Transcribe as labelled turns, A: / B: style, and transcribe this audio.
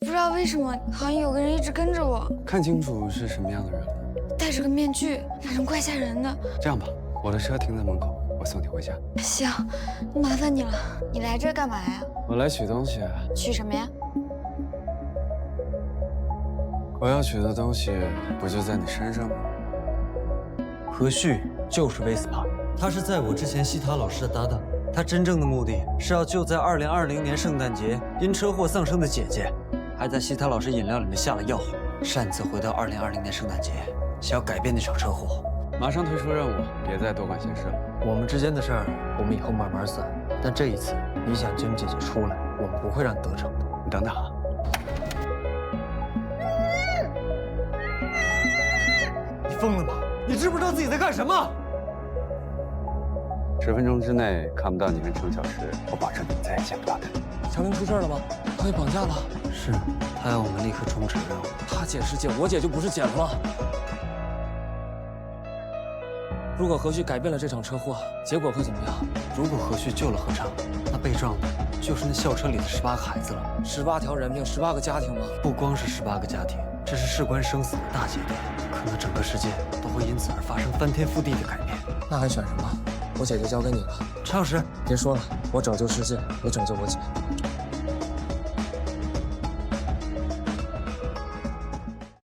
A: 不知道为什么，好像有个人一直跟着我，
B: 看清楚是什么样的人了。
A: 戴着个面具，那人怪吓人的。
B: 这样吧，我的车停在门口，我送你回家。
A: 行，麻烦你了。你来这干嘛呀？
B: 我来取东西。
A: 取什么呀？
B: 我要取的东西不就在你身上吗？
C: 何旭就是威斯帕，他是在我之前西塔老师的搭档。他真正的目的是要救在2020年圣诞节因车祸丧生的姐姐，还在西塔老师饮料里面下了药，擅自回到2020年圣诞节，想要改变那场车祸。
B: 马上退出任务，别再多管闲事了。
C: 我们之间的事儿，我们以后慢慢算。但这一次，你想救你姐姐出来，我们不会让你得逞的。
B: 你等等啊！
C: 你疯了吗？你知不知道自己在干什么
B: 10分钟之内看不到你跟程小石，我保证你再也见不到他。
D: 强林出事了吗？他被绑架了。
C: 是，他要我们立刻终止任务。
D: 他姐是姐，我姐就不是姐了吗？如果何旭改变了这场车祸，结果会怎么样？
C: 如果何旭救了何畅，那被撞的就是那校车里的18个孩子了。
D: 18条人命，18个家庭吗？
C: 不光是18个家庭，这是事关生死的大节点，可能整个世界都会因此而发生翻天覆地的改变。
D: 那还选什么？我姐就交给你了。
C: 陈老师，
D: 别说了，我拯救世界，也拯救我姐。